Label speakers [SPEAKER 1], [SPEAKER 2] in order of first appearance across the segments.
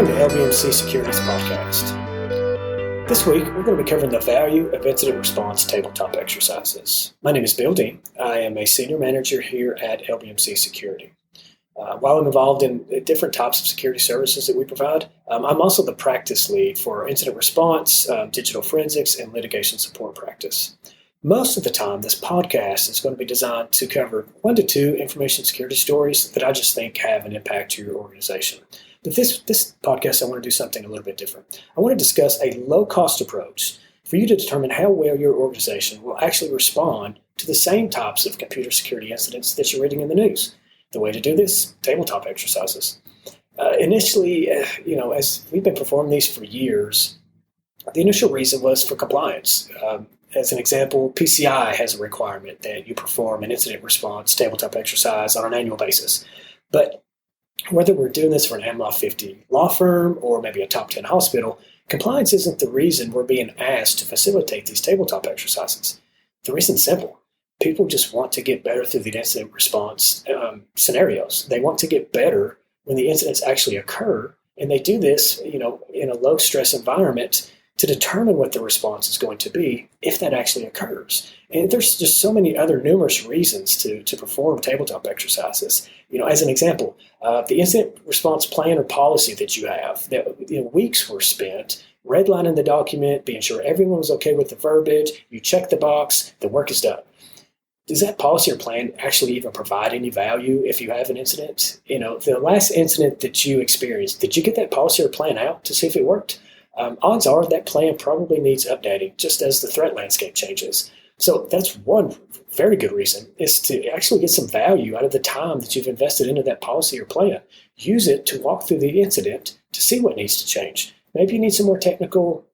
[SPEAKER 1] Welcome to LBMC Security's podcast. This week, we're going to be covering the value of incident response tabletop exercises. My name is Bill Dean. I am a senior manager here at LBMC Security. While I'm involved in different types of security services that we provide, I'm also the practice lead for incident response, digital forensics, and litigation support practice. Most of the time, this podcast is going to be designed to cover 1 to 2 information security stories that I just think have an impact to your organization. But this podcast, I want to do something a little bit different. I want to discuss a low-cost approach for you to determine how well your organization will actually respond to the same types of computer security incidents that you're reading in the news. The way to do this, tabletop exercises. Initially, as we've been performing these for years, the initial reason was for compliance. As an example, PCI has a requirement that you perform an incident response tabletop exercise on an annual basis. But whether we're doing this for an AmLaw 50 law firm or maybe a top 10 hospital, compliance isn't the reason we're being asked to facilitate these tabletop exercises. The reason's simple. People just want to get better through the incident response scenarios. They want to get better when the incidents actually occur, and they do this, in a low-stress environment to determine what the response is going to be if that actually occurs. And there's just so many other numerous reasons to perform tabletop exercises. As an example, the incident response plan or policy that you have, that weeks were spent redlining the document, being sure everyone was okay with the verbiage, you check the box, the work is done. Does that policy or plan actually even provide any value if you have an incident? The last incident that you experienced, did you get that policy or plan out to see if it worked? Odds are that plan probably needs updating just as the threat landscape changes. So that's one very good reason, is to actually get some value out of the time that you've invested into that policy or plan. Use it to walk through the incident to see what needs to change. Maybe you need some more technical,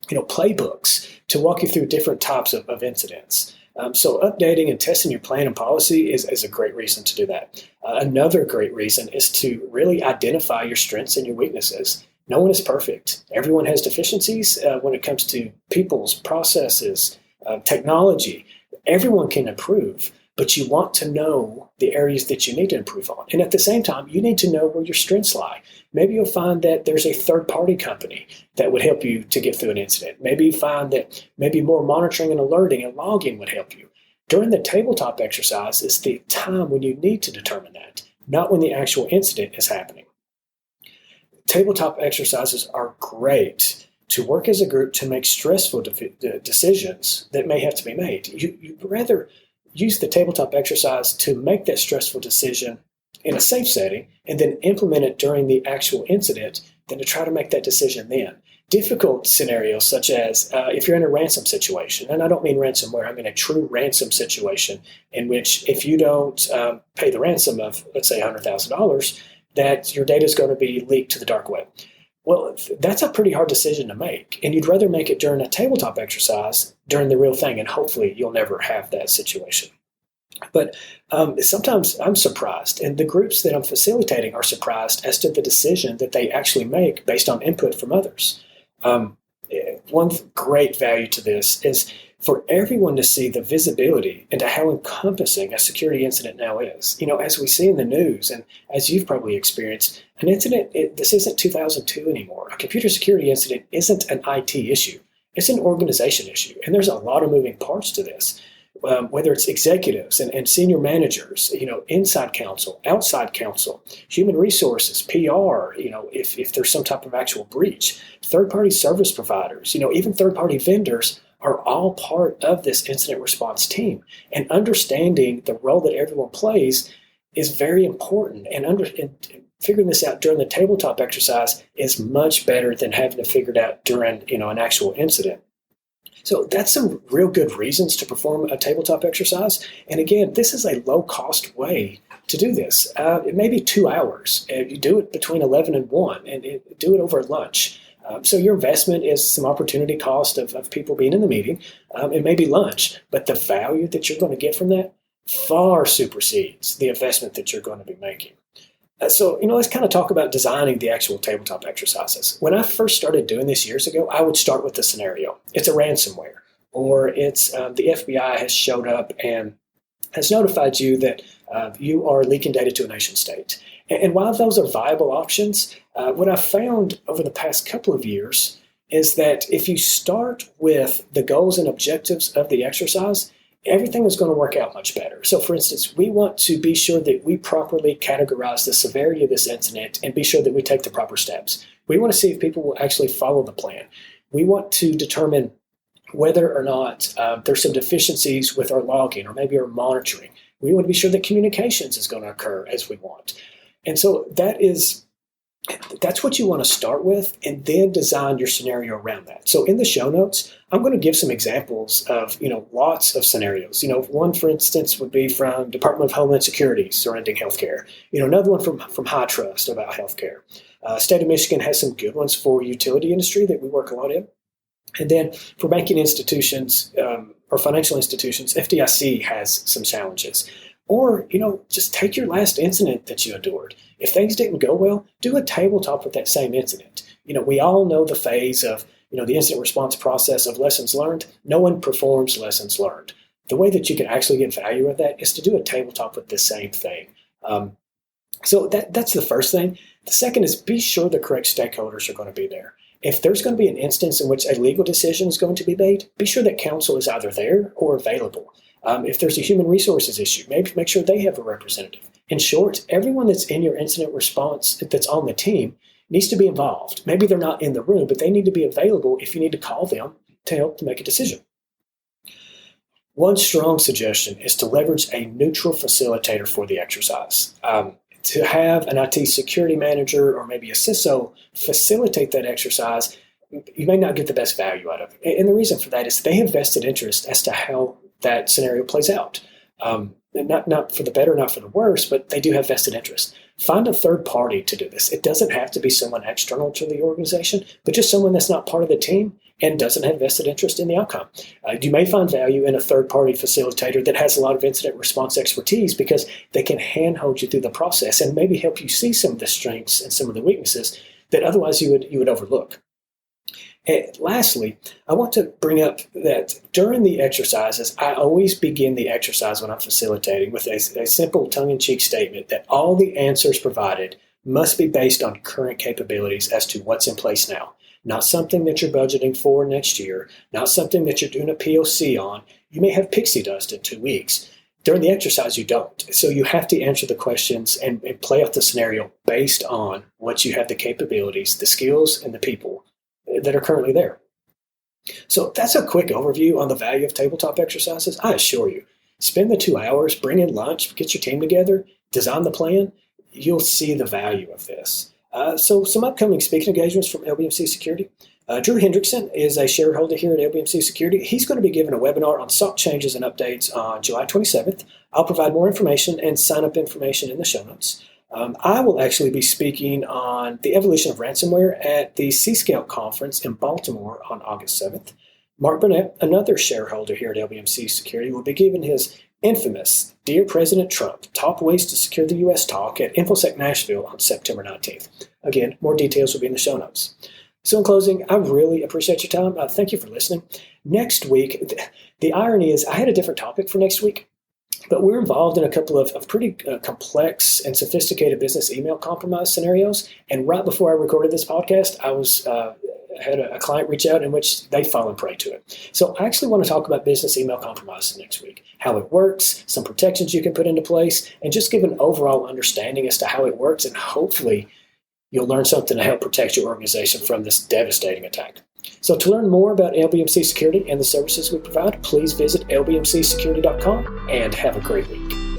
[SPEAKER 1] playbooks to walk you through different types of incidents. So updating and testing your plan and policy is a great reason to do that. Another great reason is to really identify your strengths and your weaknesses. No one is perfect. Everyone has deficiencies when it comes to people's processes, technology. Everyone can improve, but you want to know the areas that you need to improve on. And at the same time, you need to know where your strengths lie. Maybe you'll find that there's a third-party company that would help you to get through an incident. Maybe you find that maybe more monitoring and alerting and logging would help you. During the tabletop exercise is the time when you need to determine that, not when the actual incident is happening. Tabletop exercises are great to work as a group to make stressful decisions that may have to be made. You'd rather use the tabletop exercise to make that stressful decision in a safe setting and then implement it during the actual incident than to try to make that decision then. Difficult scenarios such as if you're in a ransom situation, and I don't mean ransomware, I mean a true ransom situation in which if you don't pay the ransom of, let's say, $100,000, that your data is going to be leaked to the dark web. Well, that's a pretty hard decision to make, and you'd rather make it during a tabletop exercise during the real thing, and hopefully you'll never have that situation. But sometimes I'm surprised, and the groups that I'm facilitating are surprised as to the decision that they actually make based on input from others. One great value to this is for everyone to see the visibility into how encompassing a security incident now is. As we see in the news, and as you've probably experienced, an incident, this isn't 2002 anymore. A computer security incident isn't an IT issue. It's an organization issue, and there's a lot of moving parts to this. Whether it's executives and senior managers, inside counsel, outside counsel, human resources, PR, if there's some type of actual breach, third-party service providers, even third-party vendors are all part of this incident response team. And understanding the role that everyone plays is very important. And figuring this out during the tabletop exercise is much better than having to figure it out during, an actual incident. So that's some real good reasons to perform a tabletop exercise. And again, this is a low-cost way to do this. It may be 2 hours. You do it between 11 and 1, and do it over lunch. So your investment is some opportunity cost of people being in the meeting. It may be lunch, but the value that you're going to get from that far supersedes the investment that you're going to be making. So let's kind of talk about designing the actual tabletop exercises. When I first started doing this years ago, I would start with the scenario. It's a ransomware, or it's the FBI has showed up and has notified you that you are leaking data to a nation state. And while those are viable options, what I've found over the past couple of years is that if you start with the goals and objectives of the exercise, everything is going to work out much better. So for instance, we want to be sure that we properly categorize the severity of this incident and be sure that we take the proper steps. We want to see if people will actually follow the plan. We want to determine whether or not there's some deficiencies with our logging or maybe our monitoring. We want to be sure that communications is going to occur as we want. And so that's what you want to start with, and then design your scenario around that. So in the show notes, I'm going to give some examples of, lots of scenarios. One, for instance, would be from Department of Homeland Security surrounding healthcare. Another one from High Trust about healthcare. State of Michigan has some good ones for utility industry that we work a lot in. And then for banking institutions or financial institutions, FDIC has some challenges. Or, just take your last incident that you endured. If things didn't go well, do a tabletop with that same incident. We all know the phase of, the incident response process of lessons learned. No one performs lessons learned. The way that you can actually get value of that is to do a tabletop with the same thing. So that's the first thing. The second is be sure the correct stakeholders are going to be there. If there's going to be an instance in which a legal decision is going to be made, be sure that counsel is either there or available. If there's a human resources issue, maybe make sure they have a representative. In short, everyone that's in your incident response that's on the team needs to be involved. Maybe they're not in the room, but they need to be available if you need to call them to help to make a decision. One strong suggestion is to leverage a neutral facilitator for the exercise. To have an IT security manager or maybe a CISO facilitate that exercise, you may not get the best value out of it. And the reason for that is they have vested interest as to how that scenario plays out. Not for the better, not for the worse, but they do have vested interest. Find a third party to do this. It doesn't have to be someone external to the organization, but just someone that's not part of the team and doesn't have vested interest in the outcome. You may find value in a third-party facilitator that has a lot of incident response expertise because they can handhold you through the process and maybe help you see some of the strengths and some of the weaknesses that otherwise you would overlook. And lastly, I want to bring up that during the exercises, I always begin the exercise when I'm facilitating with a simple tongue-in-cheek statement that all the answers provided must be based on current capabilities as to what's in place now. Not something that you're budgeting for next year, not something that you're doing a POC on. You may have pixie dust in 2 weeks. During the exercise, you don't. So you have to answer the questions and play out the scenario based on what you have the capabilities, the skills, and the people that are currently there. So that's a quick overview on the value of tabletop exercises. I assure you, spend the 2 hours, bring in lunch, get your team together, design the plan. You'll see the value of this. So some upcoming speaking engagements from LBMC Security. Drew Hendrickson is a shareholder here at LBMC Security. He's going to be giving a webinar on SOC changes and updates on July 27th. I'll provide more information and sign-up information in the show notes. I will actually be speaking on the evolution of ransomware at the C-Scout conference in Baltimore on August 7th. Mark Burnett, another shareholder here at LBMC Security, will be giving his infamous Dear President Trump, Top Ways to Secure the U.S. talk at InfoSec Nashville on September 19th. Again, more details will be in the show notes. So in closing, I really appreciate your time. Thank you for listening. Next week, the irony is I had a different topic for next week, but we're involved in a couple of pretty complex and sophisticated business email compromise scenarios. And right before I recorded this podcast, I had a client reach out in which they've fallen prey to it. So I actually want to talk about business email compromise next week, how it works, some protections you can put into place, and just give an overall understanding as to how it works. And hopefully you'll learn something to help protect your organization from this devastating attack. So to learn more about LBMC Security and the services we provide, please visit lbmcsecurity.com and have a great week.